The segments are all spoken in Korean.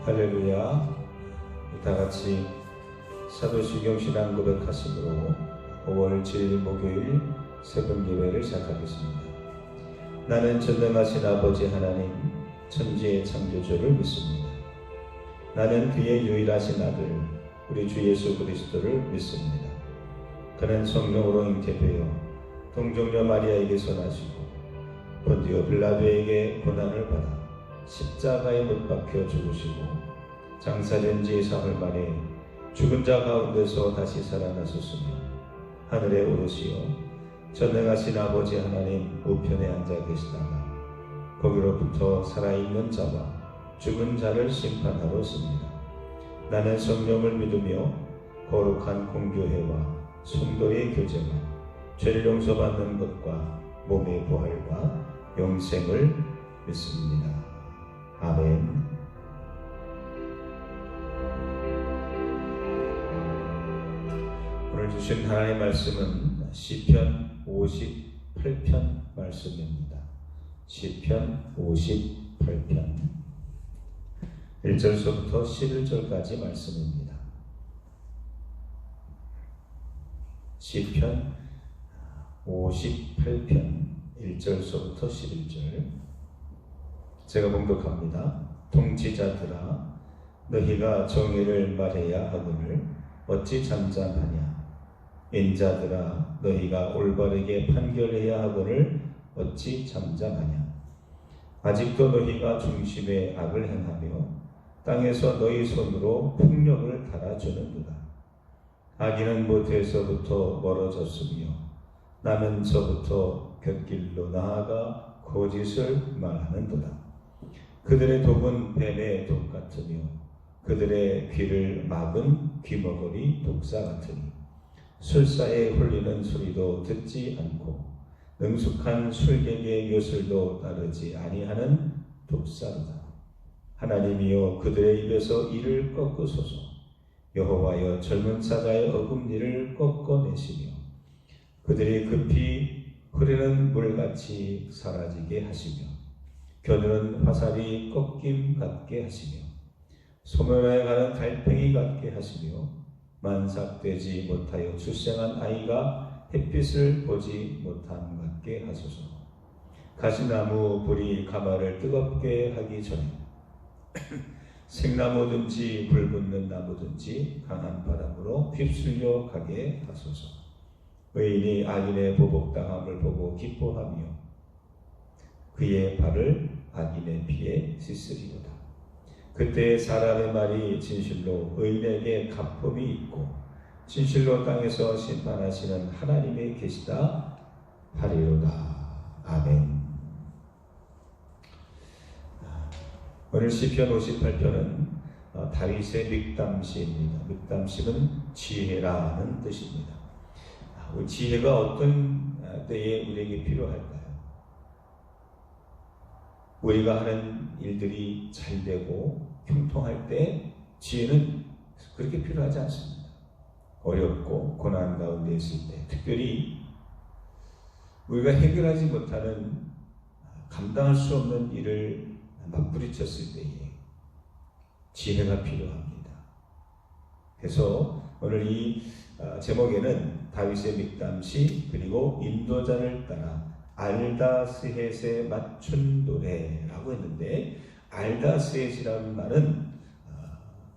할렐루야. 다같이 사도시경 신앙 고백하심으로 5월 7일 목요일 새벽 예배를 시작하겠습니다. 나는 전능하신 아버지 하나님 천지의 창조주를 믿습니다. 나는 그의 유일하신 아들 우리 주 예수 그리스도를 믿습니다. 그는 성령으로 잉태되어 동정녀 마리아에게서 나시고 본디오 빌라도에게 고난을 받아 십자가에 못 박혀 죽으시고 장사된 지 사흘 만에 죽은 자 가운데서 다시 살아나셨으며 하늘에 오르시어 전능하신 아버지 하나님 우편에 앉아 계시다가 거기로부터 살아있는 자와 죽은 자를 심판하러 오십니다. 나는 성령을 믿으며 거룩한 공교회와 성도의 교제와 죄를 용서받는 것과 몸의 부활과 영생을 믿습니다. 아멘. 오늘 주신 하나님의 말씀은 시편 58편 말씀입니다. 시편 58편 1절서부터 11절까지 말씀입니다. 시편 58편 1절서부터 11절 제가 봉독합니다. 통치자들아 너희가 정의를 말해야 하거늘 어찌 잠잠하냐. 인자들아 너희가 올바르게 판결해야 하거늘 어찌 잠잠하냐. 아직도 너희가 중심에 악을 행하며 땅에서 너희 손으로 폭력을 달아주는도다. 악인은 모태에서부터 멀어졌으며 나는 저부터 곁길로 나아가 거짓을 말하는도다. 그들의 독은 뱀의 독 같으며 그들의 귀를 막은 귀머거리 독사 같으니 술사에 홀리는 소리도 듣지 않고 능숙한 술객의 요술도 따르지 아니하는 독사로다. 하나님이여 그들의 입에서 이를 꺾으소서. 여호와여 젊은 사자의 어금니를 꺾어내시며 그들이 급히 흐르는 물같이 사라지게 하시며 겨누는 화살이 꺾임 같게 하시며 소멸하여 가는 달팽이 같게 하시며 만삭되지 못하여 출생한 아이가 햇빛을 보지 못함 같게 하소서. 가시나무 불이 가마를 뜨겁게 하기 전에 생나무든지 불붙는 나무든지 강한 바람으로 휩쓸려 가게 하소서. 의인이 악인의 보복당함을 보고 기뻐하며 그의 발을 악인의 피에 씻으리로다. 그때 사람의 말이 진실로 의인에게 가품이 있고 진실로 땅에서 심판하시는 하나님의 계시다 하리로다. 아멘. 오늘 시편 58편은 다윗의 믹담시입니다. 믹담시는 지혜라는 뜻입니다. 지혜가 어떤 때에 우리에게 필요할까요? 우리가 하는 일들이 잘 되고 형통할 때 지혜는 그렇게 필요하지 않습니다. 어렵고 고난 가운데 있을 때, 특별히 우리가 해결하지 못하는 감당할 수 없는 일을 맞부딪혔을 때에 지혜가 필요합니다. 그래서 오늘 이 제목에는 다윗의 믹담시 그리고 인도자를 따라 알다스헷에 맞춘 노래라고 했는데, 알다스헷이라는 말은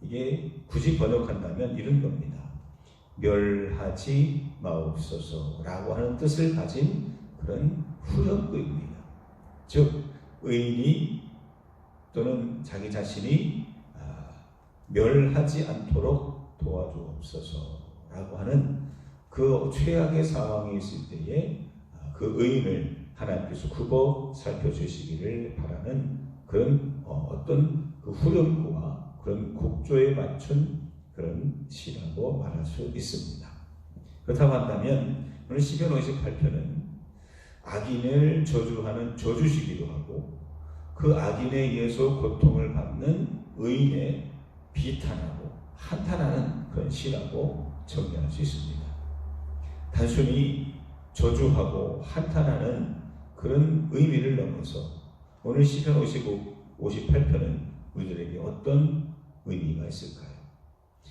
이게 굳이 번역한다면 이런 겁니다. 멸하지 마옵소서라고 하는 뜻을 가진 그런 후렴구입니다. 즉 의인이 또는 자기 자신이 멸하지 않도록 도와주옵소서라고 하는 그 최악의 상황이 있을 때에 그 의인을 하나님께서 굽어 살펴주시기를 바라는 그런 어떤 그 후렴구와 그런 곡조에 맞춘 그런 시라고 말할 수 있습니다. 그렇다고 한다면 오늘 시편 58편은 악인을 저주하는 저주시기도 하고 그 악인에 의해서 고통을 받는 의인의 비탄하고 한탄하는 그런 시라고 정리할 수 있습니다. 단순히 저주하고 한탄하는 그런 의미를 넘어서 오늘 시편 58편은 우리들에게 어떤 의미가 있을까요?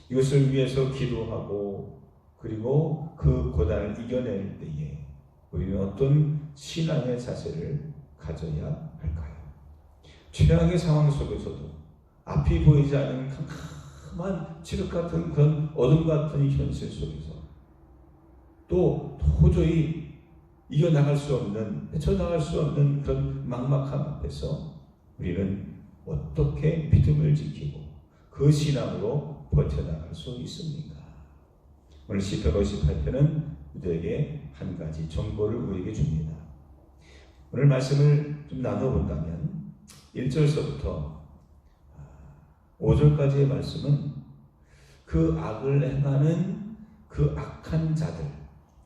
이것을 위해서 기도하고 그리고 그 고난을 이겨낼 때에 우리는 어떤 신앙의 자세를 가져야 할까요? 최악의 상황 속에서도 앞이 보이지 않는 캄캄한 칠흑 같은 그런 어둠 같은 현실 속에서 또 도저히 이겨나갈 수 없는, 헤쳐나갈 수 없는 그런 막막함 앞에서 우리는 어떻게 믿음을 지키고 그 신앙으로 버텨나갈 수 있습니까? 오늘 시편 58편은 우리에게 한 가지 정보를 우리에게 줍니다. 오늘 말씀을 좀 나눠본다면 1절서부터 5절까지의 말씀은 그 악을 행하는 그 악한 자들,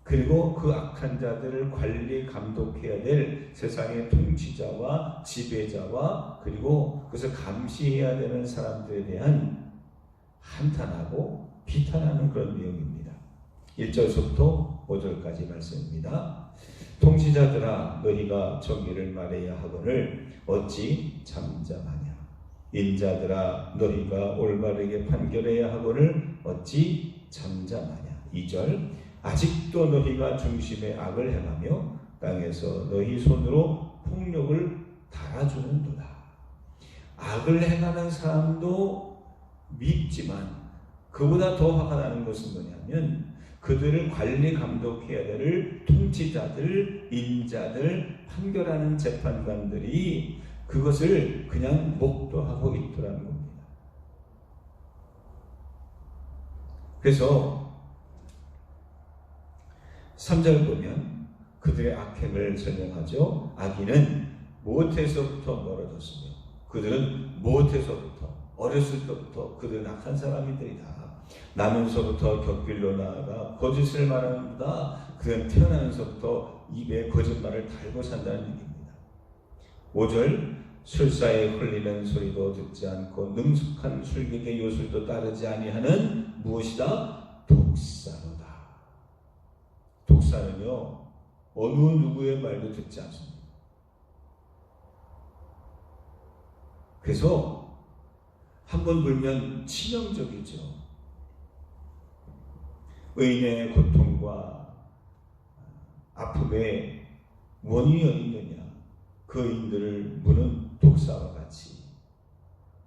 그리고 그 악한 자들을 관리 감독해야 될 세상의 통치자와 지배자와 그리고 그것을 감시해야 되는 사람들에 대한 한탄하고 비탄하는 그런 내용입니다. 1절부터 5절까지 말씀입니다. 통치자들아 너희가 정의를 말해야 하거늘 어찌 잠잠하냐. 인자들아 너희가 올바르게 판결해야 하거늘 어찌 잠잠하냐. 2절 아직도 너희가 중심의 악을 행하며 땅에서 너희 손으로 폭력을 달아주는도다. 악을 행하는 사람도 밉지만 그보다 더 화가 나는 것은 뭐냐면 그들을 관리 감독해야 될 통치자들, 인자들, 판결하는 재판관들이 그것을 그냥 목도하고 있더라는 겁니다. 그래서 3절 보면 그들의 악행을 설명하죠. 악인은 무엇에서부터 멀어졌으며 그들은 무엇에서부터 어렸을 때부터 그들은 악한 사람들이다. 나면서부터 곁길로 나아가 거짓을 말하는다. 그들은 태어나면서부터 입에 거짓말을 달고 산다는 얘기입니다. 5절 술사에 흘리는 소리도 듣지 않고 능숙한 술객의 요술도 따르지 아니하는 무엇이다? 독사로다. 독사는요 어느 누구의 말도 듣지 않습니다. 그래서 한번 불면 치명적이죠. 의인의 고통과 아픔의 원인이 어디 있느냐? 그 의인들을 무는 독사와 같이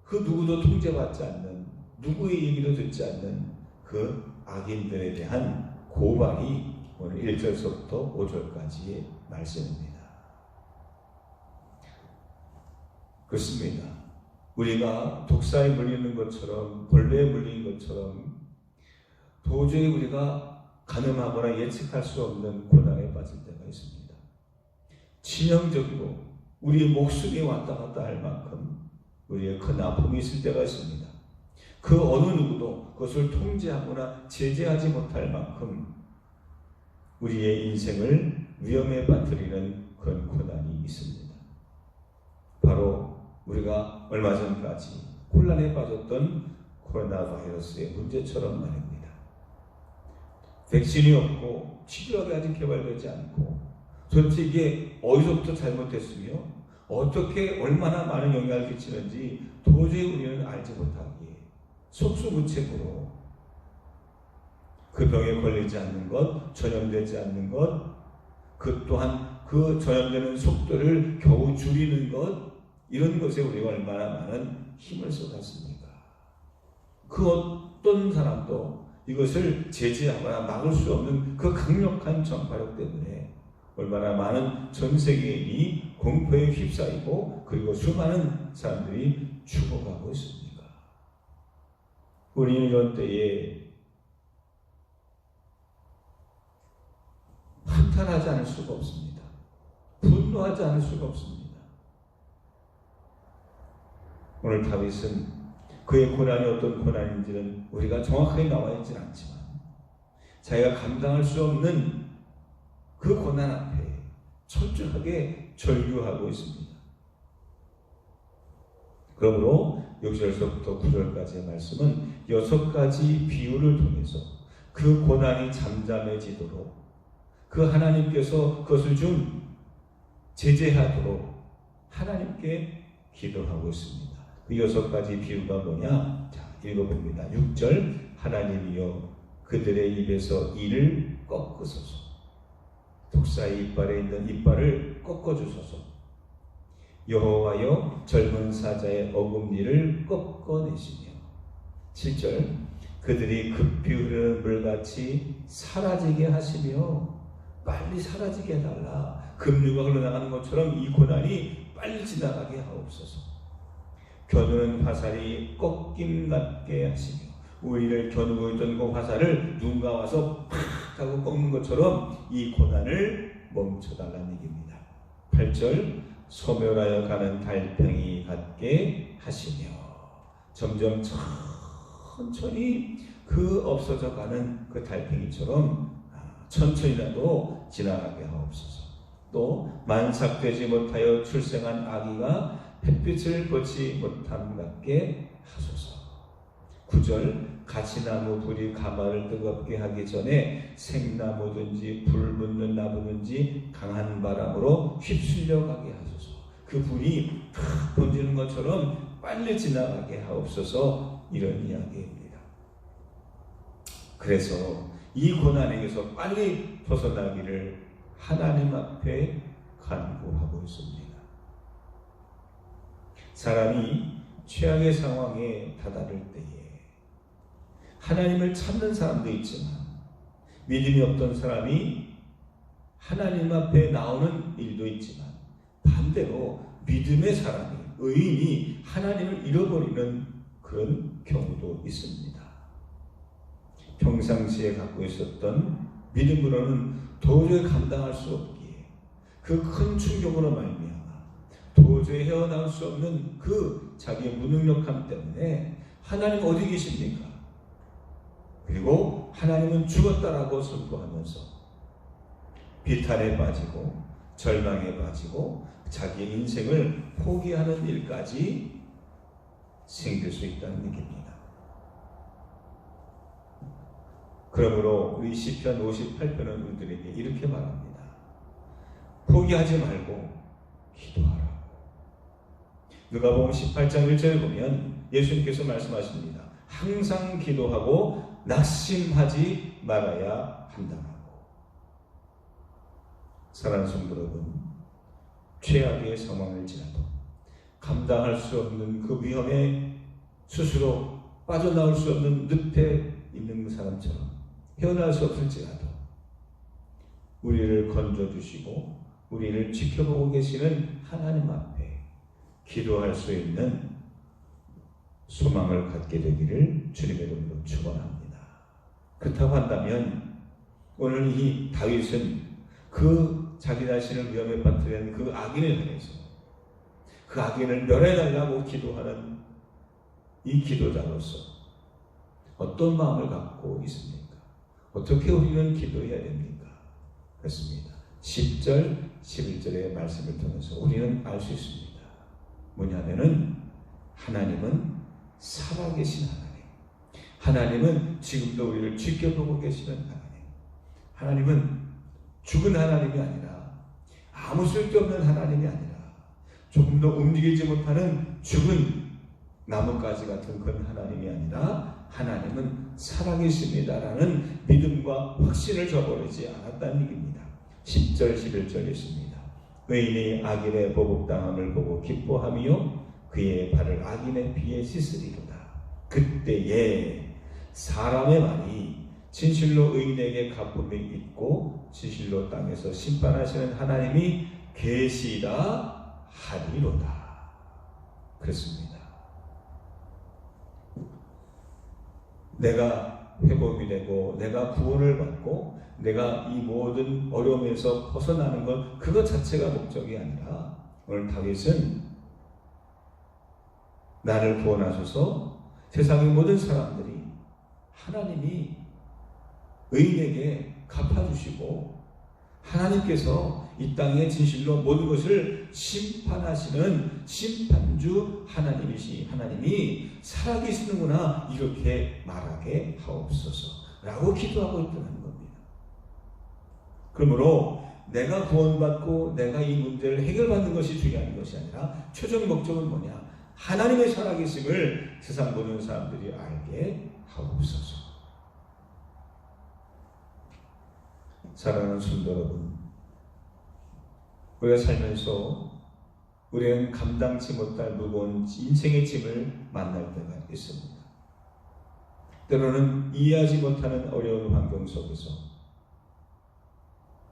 그 누구도 통제받지 않는, 누구의 얘기도 듣지 않는 그 악인들에 대한 고발이 오늘 1절서부터 5절까지의 말씀입니다. 그렇습니다. 우리가 독사에 물리는 것처럼, 벌레에 물리는 것처럼 도저히 우리가 가늠하거나 예측할 수 없는 고난에 빠질 때가 있습니다. 치명적이고 우리의 목숨이 왔다 갔다 할 만큼 우리의 큰 아픔이 있을 때가 있습니다. 그 어느 누구도 그것을 통제하거나 제재하지 못할 만큼 우리의 인생을 위험에 빠뜨리는 그런 고난이 있습니다. 바로 우리가 얼마 전까지 혼란에 빠졌던 코로나 바이러스의 문제처럼 말입니다. 백신이 없고 치료약이 아직 개발되지 않고 도대체 이게 어디서부터 잘못됐으며 어떻게 얼마나 많은 영향을 끼치는지 도저히 우리는 알지 못하기에 속수무책으로 그 병에 걸리지 않는 것, 전염되지 않는 것, 그 또한 그 전염되는 속도를 겨우 줄이는 것, 이런 것에 우리가 얼마나 많은 힘을 쏟았습니까? 그 어떤 사람도 이것을 제재하거나 막을 수 없는 그 강력한 전파력 때문에 얼마나 많은 전 세계인이 공포에 휩싸이고 그리고 수많은 사람들이 죽어가고 있습니까? 우리는 이런 때에 한탄하지 않을 수가 없습니다. 분노하지 않을 수가 없습니다. 오늘 다윗은 그의 고난이 어떤 고난인지는 우리가 정확하게 나와 있지는 않지만 자기가 감당할 수 없는 그 고난 앞에 철저하게 절규하고 있습니다. 그러므로 6절서부터 9절까지의 말씀은 6가지 비유를 통해서 그 고난이 잠잠해지도록 그 하나님께서 그것을 좀 제재하도록 하나님께 기도하고 있습니다. 그 6가지 비유가 뭐냐? 자, 읽어봅니다. 6절 하나님이여 그들의 입에서 이를 꺾으소서. 독사의 이빨에 있는 이빨을 꺾어주소서. 여호와여 젊은 사자의 어금니를 꺾어내시며. 7절 그들이 급히 흐르는 물같이 사라지게 하시며. 빨리 사라지게 해달라. 급류가 흘러나가는 것처럼 이 고난이 빨리 지나가게 하옵소서. 겨누는 화살이 꺾임 같게 하시며. 우리를 겨누고 있던 그 화살을 누군가 와서 팍 하고 꺾는 것처럼 이 고난을 멈춰달라는 얘기입니다. 8절 소멸하여 가는 달팽이 같게 하시며. 점점 천천히 그 없어져 가는 그 달팽이처럼 천천히라도 지나가게 하옵소서. 또 만삭되지 못하여 출생한 아기가 햇빛을 보지 못함 같게 하소서. 9절 가시나무 불이 가마를 뜨겁게 하기 전에 생나무든지 불 붙는 나무든지 강한 바람으로 휩쓸려 가게 하소서. 그 불이 탁 번지는 것처럼 빨리 지나가게 하옵소서. 이런 이야기입니다. 그래서 이 고난에게서 빨리 벗어나기를 하나님 앞에 간구하고 있습니다. 사람이 최악의 상황에 다다를 때에 하나님을 찾는 사람도 있지만 믿음이 없던 사람이 하나님 앞에 나오는 일도 있지만 반대로 믿음의 사람이 의인이 하나님을 잃어버리는 그런 경우도 있습니다. 평상시에 갖고 있었던 믿음으로는 도저히 감당할 수 없기에 그 큰 충격으로 말미암아 도저히 헤어나올 수 없는 그 자기의 무능력함 때문에 하나님 어디 계십니까? 그리고 하나님은 죽었다라고 선포하면서 비탄에 빠지고 절망에 빠지고 자기의 인생을 포기하는 일까지 생길 수 있다는 얘기입니다. 그러므로 우리 시편 58편은 우리들에게 이렇게 말합니다. 포기하지 말고 기도하라. 누가복음 18장 1절에 보면 예수님께서 말씀하십니다. 항상 기도하고 낙심하지 말아야 한다고. 사랑하는 성도 여러분, 최악의 상황을 지나도 감당할 수 없는 그 위험에 스스로 빠져나올 수 없는 늪에 있는 사람처럼 헤어날 수 없을지라도 우리를 건져주시고 우리를 지켜보고 계시는 하나님 앞에 기도할 수 있는 소망을 갖게 되기를 주님의 이름으로 축원합니다. 그렇다고 한다면 오늘 이 다윗은 그 자기 자신을 위험에 빠뜨린 그 악인을 향해서 그 악인을 멸해달라고 기도하는 이 기도자로서 어떤 마음을 갖고 있습니까? 어떻게 우리는 기도해야 됩니까? 그렇습니다. 10절, 11절의 말씀을 통해서 우리는 알 수 있습니다. 뭐냐면은 하나님은 살아계신 하나님, 하나님은 지금도 우리를 지켜보고 계시는 하나님은 죽은 하나님이 아니라 아무 쓸데없는 하나님이 아니라 조금도 움직이지 못하는 죽은 나뭇가지 같은 그런 하나님이 아니라 하나님은 살아계십니다라는 믿음과 확신을 저버리지 않았다는 얘기입니다. 10절 11절 있습니다. 의인이 악인의 보복당함을 보고 기뻐하며 그의 발을 악인의 피에 씻으리로다. 그때에 사람의 말이 진실로 의인에게 갚음이 있고 진실로 땅에서 심판하시는 하나님이 계시다 하리로다. 그렇습니다. 내가 회복이 되고 내가 구원을 받고 내가 이 모든 어려움에서 벗어나는 것 그것 자체가 목적이 아니라 오늘 다윗은 나를 구원하셔서 세상의 모든 사람들이 하나님이 의인에게 갚아주시고 하나님께서 이 땅에 진실로 모든 것을 심판하시는 심판주 하나님이 살아계시는구나 이렇게 말하게 하옵소서 라고 기도하고 있다는 겁니다. 그러므로 내가 구원받고 내가 이 문제를 해결받는 것이 중요한 것이 아니라 최종 목적은 뭐냐? 하나님의 살아계심을 세상 모든 사람들이 알게 하옵소서. 사랑하는 성도 여러분, 우리가 살면서 우리는 감당치 못할 무거운 인생의 짐을 만날 때가 있습니다. 때로는 이해하지 못하는 어려운 환경 속에서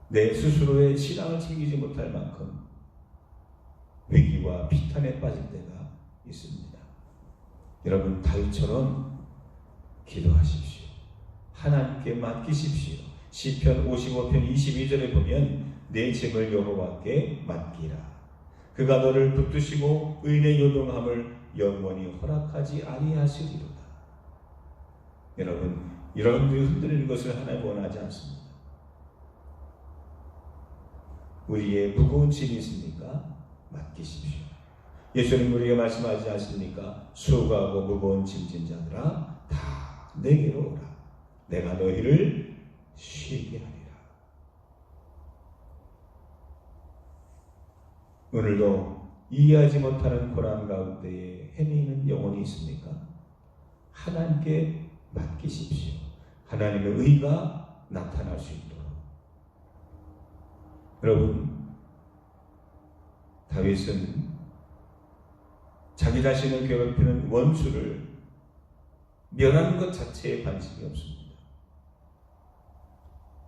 내 스스로의 신앙을 챙기지 못할 만큼 위기와 비탄에 빠질 때가 있습니다. 여러분, 다윗처럼 기도하십시오. 하나님께 맡기십시오. 시편 55편 22절에 보면 내 짐을 여호와께 맡기라. 그가 너를 붙드시고 의인의 요동함을 영원히 허락하지 아니하시리로다. 여러분, 여러분들이 흔들리는 것을 하나님 원하지 않습니다. 우리의 무거운 짐이 있습니까? 맡기십시오. 예수님 우리에게 말씀하지 않습니까? 수고하고 무거운 짐진 자들아 다 내게로 오라. 내가 너희를 쉬게 하리라. 오늘도 이해하지 못하는 고난 가운데에 헤매이는 영혼이 있습니까? 하나님께 맡기십시오. 하나님의 의가 나타날 수 있도록. 여러분, 다윗은 자기 자신을 괴롭히는 원수를 멸하는 것 자체에 관심이 없습니다.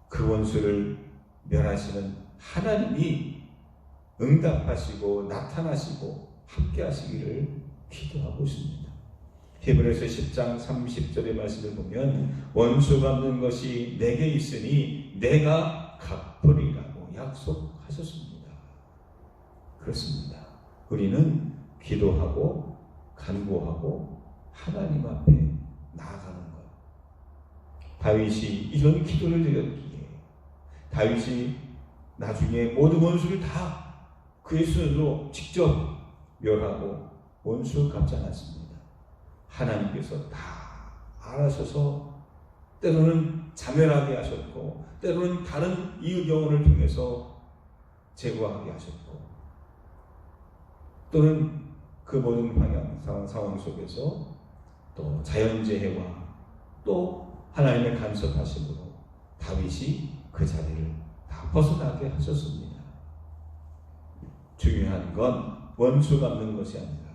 그 원수를 멸하시는 하나님이 응답하시고 나타나시고 함께 하시기를 기도하고 있습니다. 히브리서 10장 30절의 말씀을 보면 원수 갚는 것이 내게 있으니 내가 갚으리라고 약속하셨습니다. 그렇습니다. 우리는 기도하고 간구하고 하나님 앞에 나아가는 것. 다윗이 이런 기도를 드렸기에 다윗이 나중에 모든 원수를 다 그의 손으로 직접 멸하고 원수 갚지 않았습니다. 하나님께서 다 알아서서 때로는 자멸하게 하셨고 때로는 다른 이의 경우를 통해서 제거하게 하셨고 또는 그 모든 상황 속에서 또 자연재해와 또 하나님의 간섭하심으로 다윗이 그 자리를 다 벗어나게 하셨습니다. 중요한 건 원수 갚는 것이 아니라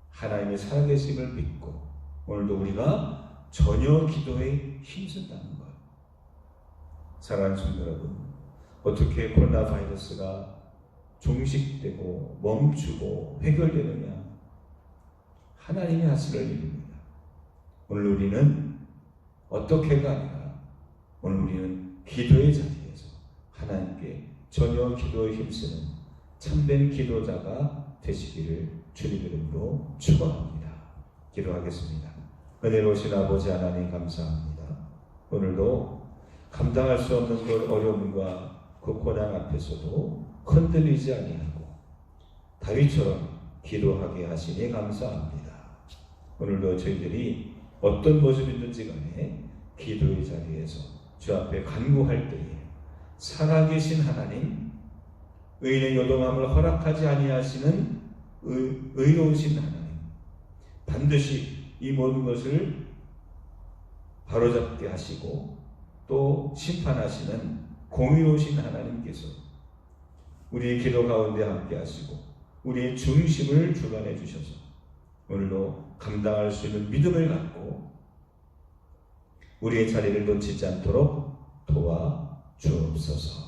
하나님의 살아계심을 믿고 오늘도 우리가 전혀 기도에 힘쓴다는 것. 사랑하는 성도 여러분, 어떻게 코로나 바이러스가 종식되고 멈추고 해결되느냐? 하나님이 하시는 일입니다. 오늘 우리는 어떻게가 아니라 오늘 우리는 기도의 자리에서 하나님께 전혀 기도에 힘쓰는 참된 기도자가 되시기를 주님 이름으로 축원합니다. 기도하겠습니다. 은혜로우신 아버지 하나님 감사합니다. 오늘도 감당할 수 없는 그 어려움과 그 고난 앞에서도 흔들리지 아니하고 다윗처럼 기도하게 하시니 감사합니다. 오늘도 저희들이 어떤 모습이든지 간에 기도의 자리에서 주 앞에 간구할 때에 살아계신 하나님, 의인의 요동함을 허락하지 아니하시는 의로우신 하나님, 반드시 이 모든 것을 바로잡게 하시고 또 심판하시는 공의로우신 하나님께서 우리의 기도 가운데 함께 하시고 우리의 중심을 주관해 주셔서 오늘도 감당할 수 있는 믿음을 갖고 우리의 자리를 놓치지 않도록 도와 주옵소서.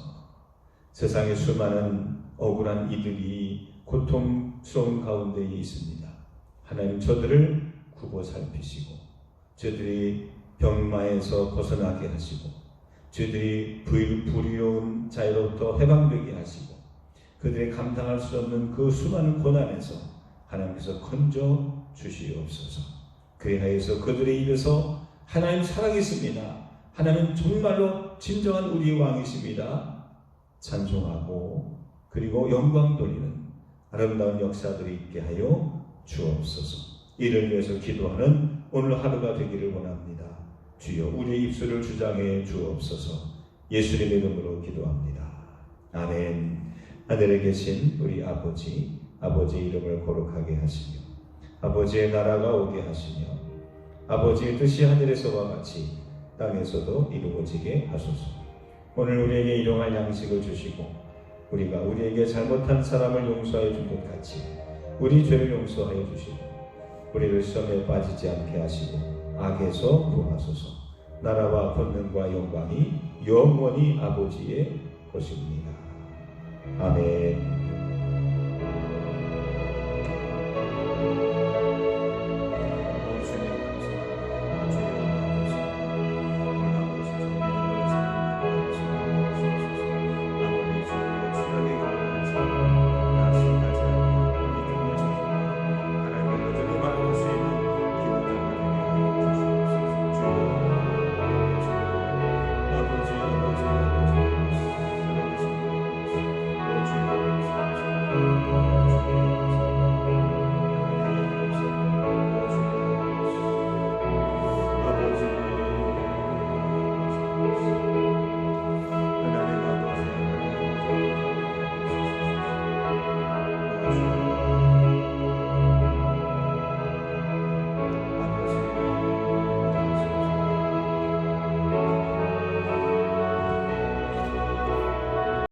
세상에 수많은 억울한 이들이 고통스러운 가운데에 있습니다. 하나님 저들을 굽어 살피시고 저들이 병마에서 벗어나게 하시고 저들이 불의로운 자유로부터 해방되게 하시고 그들이 감당할 수 없는 그 수많은 고난에서 하나님께서 건져 주시옵소서. 그리하여서 그들의 입에서 하나님 살아계십니다. 하나님 정말로 진정한 우리의 왕이십니다. 찬송하고 그리고 영광 돌리는 아름다운 역사들이 있게 하여 주옵소서. 이를 위해서 기도하는 오늘 하루가 되기를 원합니다. 주여 우리의 입술을 주장해 주옵소서. 예수님의 이름으로 기도합니다. 아멘. 하늘에 계신 우리 아버지, 아버지의 이름을 거룩하게 하시며 아버지의 나라가 오게 하시며 아버지의 뜻이 하늘에서와 같이 땅에서도 이루어지게 하소서. 오늘 우리에게 일용할 양식을 주시고 우리가 우리에게 잘못한 사람을 용서하여 준 것 같이 우리 죄를 용서하여 주시고 우리를 시험에 빠지지 않게 하시고 악에서 구하소서. 나라와 권능과 영광이 영원히 아버지의 것입니다. 아멘.